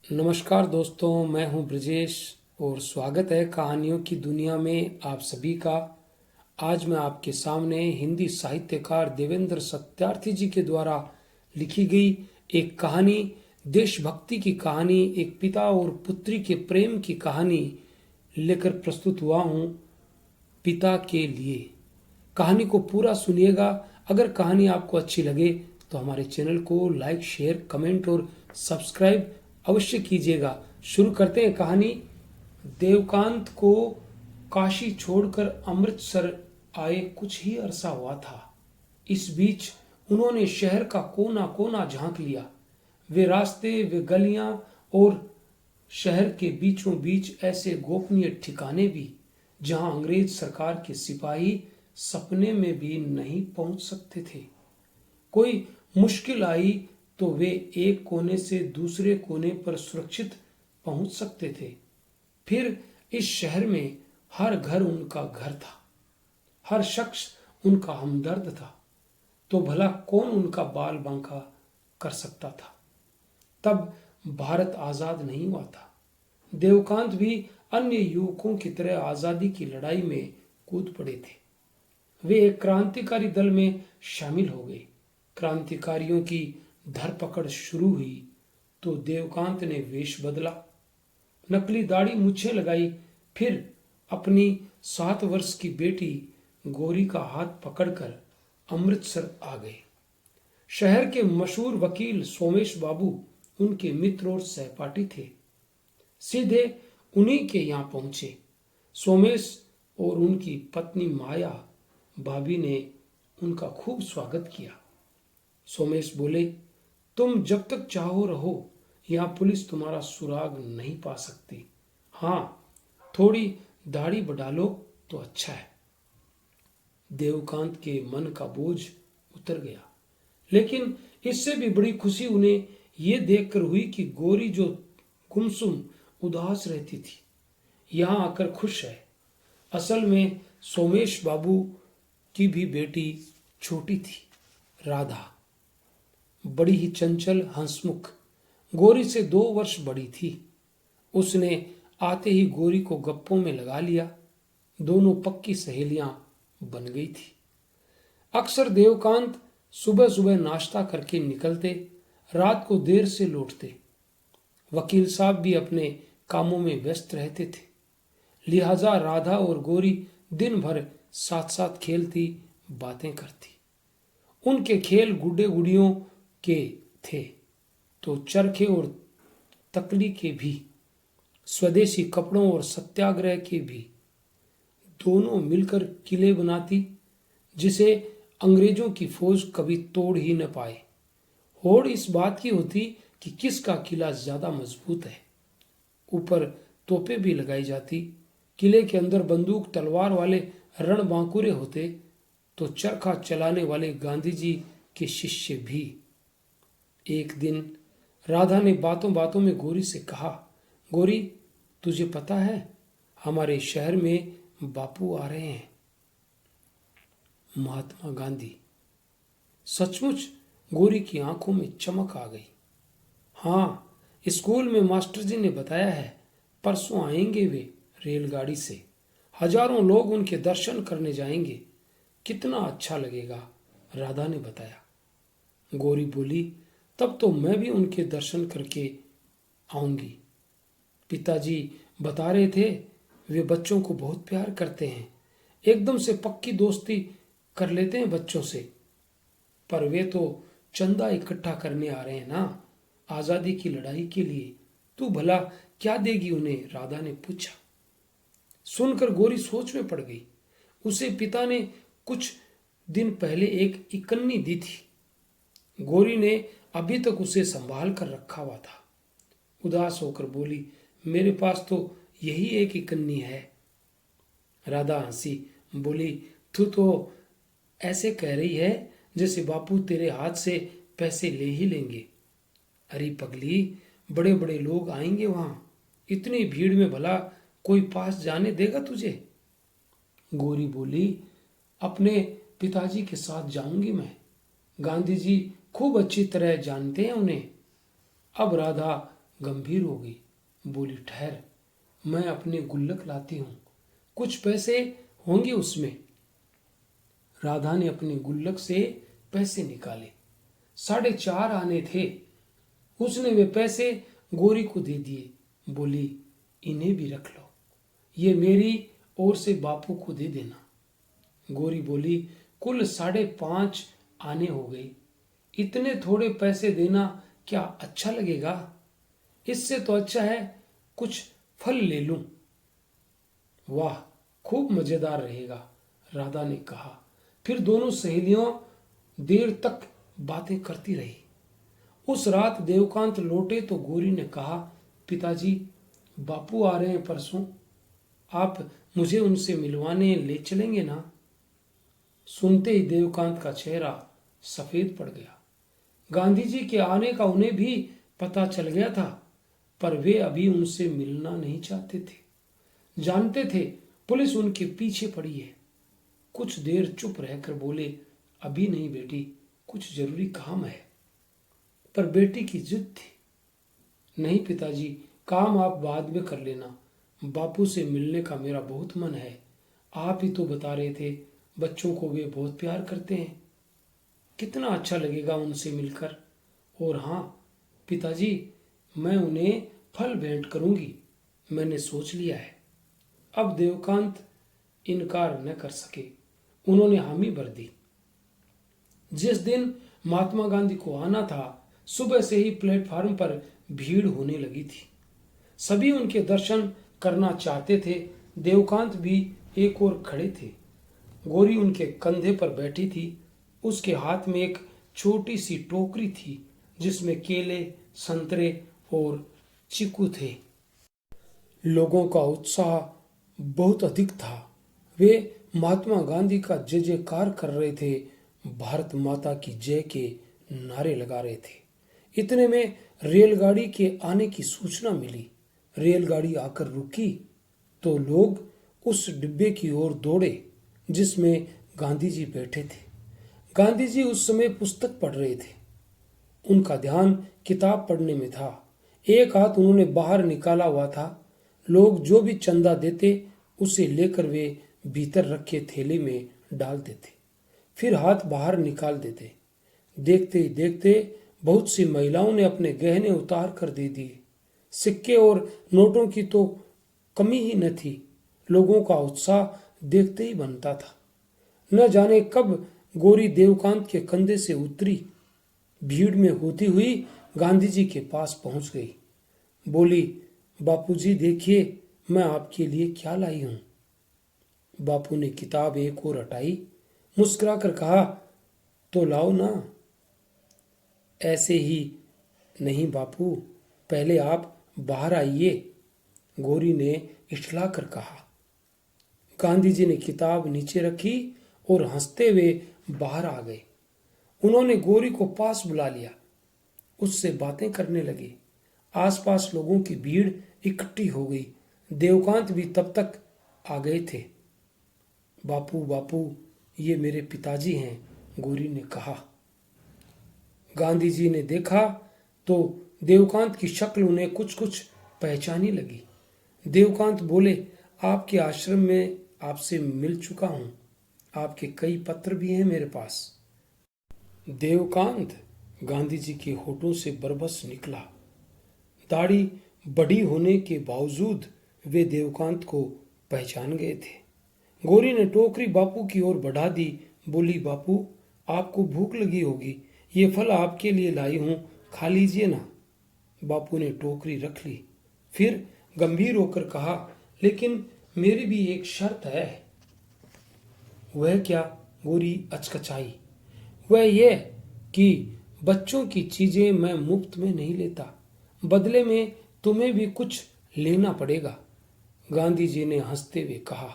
नमस्कार दोस्तों, मैं हूं ब्रजेश और स्वागत है कहानियों की दुनिया में आप सभी का। आज मैं आपके सामने हिंदी साहित्यकार देवेंद्र सत्यार्थी जी के द्वारा लिखी गई एक कहानी, देशभक्ति की कहानी, एक पिता और पुत्री के प्रेम की कहानी लेकर प्रस्तुत हुआ हूं, पिता के लिए। कहानी को पूरा सुनिएगा। अगर कहानी आपको अच्छी लगे तो हमारे चैनल को लाइक, शेयर, कमेंट और सब्सक्राइब अवश्य कीजिएगा। शुरू करते हैं कहानी। देवकांत को काशी छोड़कर अमृतसर आए कुछ ही अरसा हुआ था। इस बीच उन्होंने शहर का कोना कोना झांक लिया। वे रास्ते, वे गलियां और शहर के बीचों बीच ऐसे गोपनीय ठिकाने भी जहां अंग्रेज सरकार के सिपाही सपने में भी नहीं पहुंच सकते थे। कोई मुश्किल आई तो वे एक कोने से दूसरे कोने पर सुरक्षित पहुंच सकते थे। फिर इस शहर में हर घर उनका घर था, हर शख्स उनका हमदर्द था। तो भला कौन उनका बाल बांका कर सकता था? तब भारत आजाद नहीं हुआ था। देवकांत भी अन्य युवकों की तरह आजादी की लड़ाई में कूद पड़े थे। वे एक क्रांतिकारी दल में शामिल हो गए। क्रांतिकारियों की धरपकड़ शुरू हुई तो देवकांत ने वेश बदला, नकली दाढ़ी मूछें लगाई, फिर अपनी 7 वर्ष की बेटी गौरी का हाथ पकड़कर अमृतसर आ गए। शहर के मशहूर वकील सोमेश बाबू उनके मित्र और सहपाठी थे। सीधे उन्हीं के यहां पहुंचे। सोमेश और उनकी पत्नी माया भाभी ने उनका खूब स्वागत किया। सोमेश बोले, तुम जब तक चाहो रहो, यहां पुलिस तुम्हारा सुराग नहीं पा सकती। हाँ, थोड़ी दाढ़ी बढ़ा लो तो अच्छा है। देवकांत के मन का बोझ उतर गया, लेकिन इससे भी बड़ी खुशी उन्हें यह देखकर हुई कि गौरी, जो गुमसुम उदास रहती थी, यहां आकर खुश है। असल में सोमेश बाबू की भी बेटी छोटी थी, राधा, बड़ी ही चंचल, हंसमुख, गौरी से 2 वर्ष बड़ी थी। उसने आते ही गौरी को गप्पों में लगा लिया। दोनों पक्की सहेलियां बन गई थी। अक्सर देवकांत सुबह सुबह नाश्ता करके निकलते, रात को देर से लौटते। वकील साहब भी अपने कामों में व्यस्त रहते थे, लिहाजा राधा और गौरी दिन भर साथ साथ खेलती, बातें करती। उनके खेल गुड्डे गुड़ियों के थे तो चरखे और तकली के भी, स्वदेशी कपड़ों और सत्याग्रह के भी। दोनों मिलकर किले बनाती, जिसे अंग्रेजों की फौज कभी तोड़ ही न पाए। होड़ इस बात की होती कि किसका किला ज्यादा मजबूत है। ऊपर तोपे भी लगाई जाती। किले के अंदर बंदूक तलवार वाले रणबांकुरे होते तो चरखा चलाने वाले गांधी जी के शिष्य भी। एक दिन राधा ने बातों बातों में गौरी से कहा, गौरी, तुझे पता है हमारे शहर में बापू आ रहे हैं, महात्मा गांधी। सचमुच गौरी की आंखों में चमक आ गई। हाँ, स्कूल में मास्टर जी ने बताया है, परसों आएंगे वे रेलगाड़ी से। हजारों लोग उनके दर्शन करने जाएंगे। कितना अच्छा लगेगा, राधा ने बताया। गौरी बोली, तब तो मैं भी उनके दर्शन करके आऊंगी। पिताजी बता रहे थे वे बच्चों को बहुत प्यार करते हैं, एकदम से पक्की दोस्ती कर लेते हैं बच्चों से। पर वे तो चंदा इकट्ठा करने आ रहे हैं ना, आजादी की लड़ाई के लिए। तू भला क्या देगी उन्हें? राधा ने पूछा। सुनकर गौरी सोच में पड़ गई। उसे पिता ने कुछ दिन पहले एक इकन्नी दी थी। गौरी ने अभी तक उसे संभाल कर रखा हुआ था। उदास होकर बोली, मेरे पास तो यही एक इकन्नी है। राधा हंसी, बोली, तू तो ऐसे कह रही है जैसे बापू तेरे हाथ से पैसे ले ही लेंगे। अरे पगली, बड़े बड़े लोग आएंगे वहां, इतनी भीड़ में भला कोई पास जाने देगा तुझे? गौरी बोली, अपने पिताजी के साथ जाऊंगी मैं। गांधी जी खूब अच्छी तरह जानते हैं उन्हें। अब राधा गंभीर हो गई, बोली, ठहर, मैं अपने गुल्लक लाती हूं, कुछ पैसे होंगे उसमें। राधा ने अपने गुल्लक से पैसे निकाले। 4.5 आने थे। उसने वे पैसे गोरी को दे दिए, बोली, इन्हें भी रख लो, ये मेरी ओर से बापू को दे देना। गोरी बोली, कुल 5.5 आने हो गए, इतने थोड़े पैसे देना क्या अच्छा लगेगा? इससे तो अच्छा है कुछ फल ले लूं। वाह, खूब मजेदार रहेगा, राधा ने कहा। फिर दोनों सहेलियों देर तक बातें करती रही। उस रात देवकांत लौटे तो गोरी ने कहा, पिताजी, बापू आ रहे हैं परसों, आप मुझे उनसे मिलवाने ले चलेंगे ना? सुनते ही देवकांत का चेहरा सफेद पड़ गया। गांधी जी के आने का उन्हें भी पता चल गया था, पर वे अभी उनसे मिलना नहीं चाहते थे। जानते थे पुलिस उनके पीछे पड़ी है। कुछ देर चुप रहकर बोले, अभी नहीं बेटी, कुछ जरूरी काम है। पर बेटी की जिद थी। नहीं पिताजी, काम आप बाद में कर लेना, बापू से मिलने का मेरा बहुत मन है। आप ही तो बता रहे थे बच्चों को वे बहुत प्यार करते हैं, कितना अच्छा लगेगा उनसे मिलकर। और हाँ पिताजी, मैं उन्हें फल भेंट करूंगी, मैंने सोच लिया है। अब देवकांत इनकार न कर सके, उन्होंने हामी भर दी। जिस दिन महात्मा गांधी को आना था, सुबह से ही प्लेटफार्म पर भीड़ होने लगी थी। सभी उनके दर्शन करना चाहते थे। देवकांत भी एक ओर खड़े थे। गोरी उनके कंधे पर बैठी थी। उसके हाथ में एक छोटी सी टोकरी थी जिसमें केले, संतरे और चीकू थे। लोगों का उत्साह बहुत अधिक था। वे महात्मा गांधी का जय जयकार कर रहे थे, भारत माता की जय के नारे लगा रहे थे। इतने में रेलगाड़ी के आने की सूचना मिली। रेलगाड़ी आकर रुकी तो लोग उस डिब्बे की ओर दौड़े जिसमें गांधी जी बैठे थे। गांधी जी उस समय पुस्तक पढ़ रहे थे। उनका ध्यान किताब पढ़ने में था। एक हाथ उन्होंने बाहर निकाला हुआ था। लोग जो भी चंदा देते उसे लेकर वे भीतर रखे थैले में डाल देते, फिर हाथ बाहर निकाल देते। देखते ही देखते बहुत सी महिलाओं ने अपने गहने उतार कर दे दिए। सिक्के और नोटों की तो कमी ही न थी। लोगों का उत्साह देखते ही बनता था। न जाने कब गोरी देवकांत के कंधे से उतरी, भीड़ में होती हुई गांधी जी के पास पहुंच गई। बोली, बापूजी देखिए, मैं आपके लिए क्या लाई हूं। बापू ने किताब एक और हटाई, मुस्कुराकर कहा, तो लाओ ना। ऐसे ही नहीं बापू, पहले आप बाहर आइए, गोरी ने इठला कर कहा। गांधी जी ने किताब नीचे रखी और हंसते हुए बाहर आ गए। उन्होंने गोरी को पास बुला लिया, उससे बातें करने लगे। आसपास लोगों की भीड़ इकट्ठी हो गई। देवकांत भी तब तक आ गए थे। बापू बापू, ये मेरे पिताजी हैं, गोरी ने कहा। गांधी जी ने देखा तो देवकांत की शक्ल उन्हें कुछ कुछ पहचानी लगी। देवकांत बोले, आपके आश्रम में आपसे मिल चुका हूं, आपके कई पत्र भी हैं मेरे पास। देवकांत, गांधी जी के होठों से बरबस निकला। दाढ़ी बड़ी होने के बावजूद वे देवकांत को पहचान गए थे। गोरी ने टोकरी बापू की ओर बढ़ा दी, बोली, बापू आपको भूख लगी होगी, ये फल आपके लिए लाई हूं, खा लीजिए ना। बापू ने टोकरी रख ली, फिर गंभीर होकर कहा, लेकिन मेरी भी एक शर्त है। वह क्या? गोरी अचकचाई। वह यह कि बच्चों की चीजें मैं मुफ्त में नहीं लेता, बदले में तुम्हें भी कुछ लेना पड़ेगा, गांधी जी ने हंसते हुए कहा।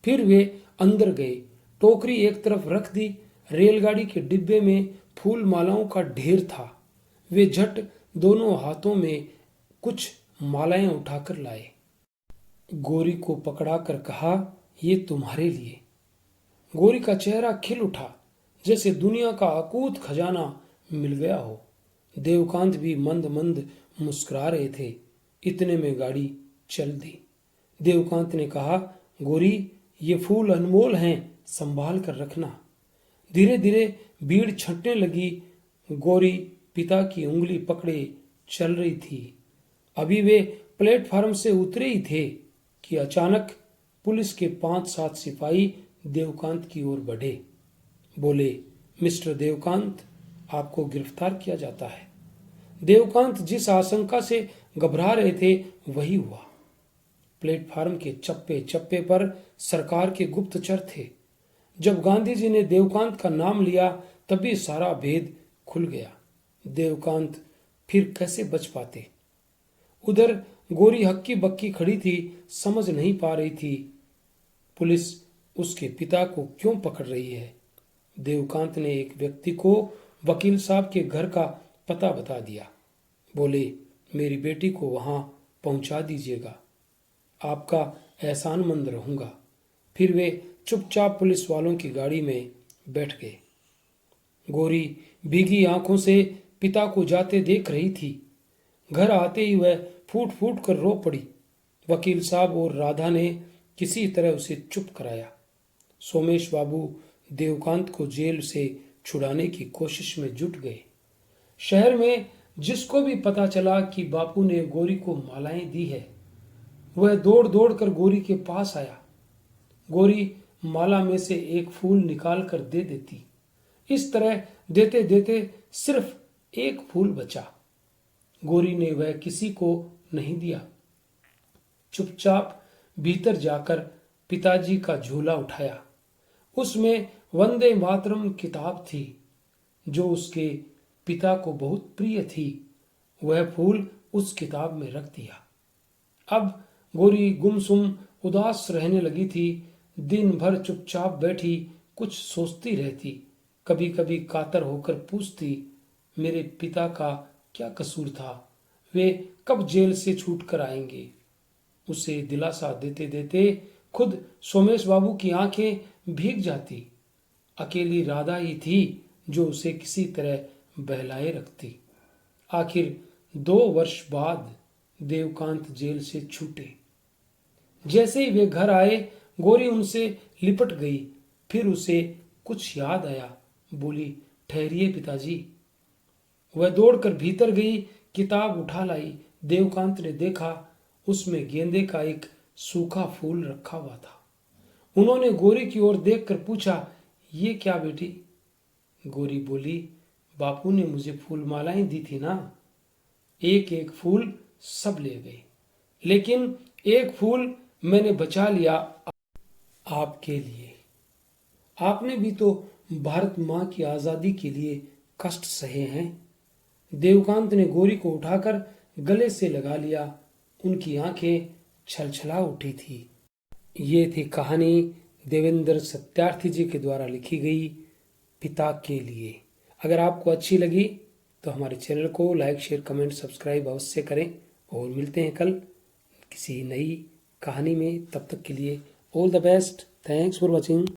फिर वे अंदर गए, टोकरी एक तरफ रख दी। रेलगाड़ी के डिब्बे में फूल मालाओं का ढेर था। वे झट दोनों हाथों में कुछ मालाएं उठाकर लाए। गोरी को पकड़ाकर कहा, ये तुम्हारे लिए। गोरी का चेहरा खिल उठा, जैसे दुनिया का अकूत खजाना मिल गया हो। देवकांत भी मंद मंद मुस्कुरा रहे थे। इतने में गाड़ी चल दी। देवकांत ने कहा, गोरी, ये फूल अनमोल हैं, संभाल कर रखना। धीरे धीरे भीड़ छंटने लगी। गोरी पिता की उंगली पकड़े चल रही थी। अभी वे प्लेटफार्म से उतरे ही थे कि अचानक पुलिस के 5-7 सिपाही देवकांत की ओर बढ़े। बोले, मिस्टर देवकांत, आपको गिरफ्तार किया जाता है। देवकांत जिस आशंका से घबरा रहे थे वही हुआ। प्लेटफार्म के चप्पे चप्पे पर सरकार के गुप्तचर थे। जब गांधी जी ने देवकांत का नाम लिया तभी सारा भेद खुल गया। देवकांत फिर कैसे बच पाते। उधर गोरी हक्की बक्की खड़ी थी, समझ नहीं पा रही थी पुलिस उसके पिता को क्यों पकड़ रही है। देवकांत ने एक व्यक्ति को वकील साहब के घर का पता बता दिया। बोले, मेरी बेटी को वहां पहुंचा दीजिएगा, आपका एहसानमंद रहूंगा। फिर वे चुपचाप पुलिस वालों की गाड़ी में बैठ गए। गोरी भीगी आंखों से पिता को जाते देख रही थी। घर आते ही वह फूट फूट कर रो पड़ी। वकील साहब और राधा ने किसी तरह उसे चुप कराया। सोमेश बाबू देवकांत को जेल से छुड़ाने की कोशिश में जुट गए। शहर में जिसको भी पता चला कि बापू ने गोरी को मालाएं दी है, वह दौड़ दौड़ कर गोरी के पास आया। गोरी माला में से एक फूल निकाल कर दे देती। इस तरह देते देते सिर्फ एक फूल बचा। गोरी ने वह किसी को नहीं दिया। चुपचाप भीतर जाकर पिताजी का झोला उठाया। उसमें वंदे मातरम किताब थी जो उसके पिता को बहुत प्रिय थी। वह फूल उस किताब में रख दिया। अब गोरी गुमसुम उदास रहने लगी थी। दिन भर चुपचाप बैठी कुछ सोचती रहती। कभी कभी कातर होकर पूछती, मेरे पिता का क्या कसूर था, वे कब जेल से छूट कर आएंगे। उसे दिलासा देते देते खुद सोमेश बाबू की आंखें भीग जाती। अकेली राधा ही थी जो उसे किसी तरह बहलाए रखती। आखिर 2 वर्ष बाद देवकांत जेल से छूटे। जैसे ही वे घर आए, गोरी उनसे लिपट गई। फिर उसे कुछ याद आया। बोली, ठहरिए पिताजी। वह दौड़कर भीतर गई, किताब उठा लाई। देवकांत ने देखा, उसमें गेंदे का एक सूखा फूल रखा हुआ था। उन्होंने गोरी की ओर देखकर पूछा, ये क्या बेटी। गोरी बोली, बापू ने मुझे फूल मालाएं दी थी ना। एक एक फूल सब ले गए, लेकिन एक फूल मैंने बचा लिया आपके लिए। आपने भी तो भारत मां की आजादी के लिए कष्ट सहे हैं। देवकांत ने गोरी को उठाकर गले से लगा लिया। उनकी आंखें छलछला उठी थी। ये थी कहानी देवेंद्र सत्यार्थी जी के द्वारा लिखी गई, पिता के लिए। अगर आपको अच्छी लगी तो हमारे चैनल को लाइक, शेयर, कमेंट, सब्सक्राइब अवश्य करें। और मिलते हैं कल किसी नई कहानी में। तब तक के लिए all the best. Thanks for watching.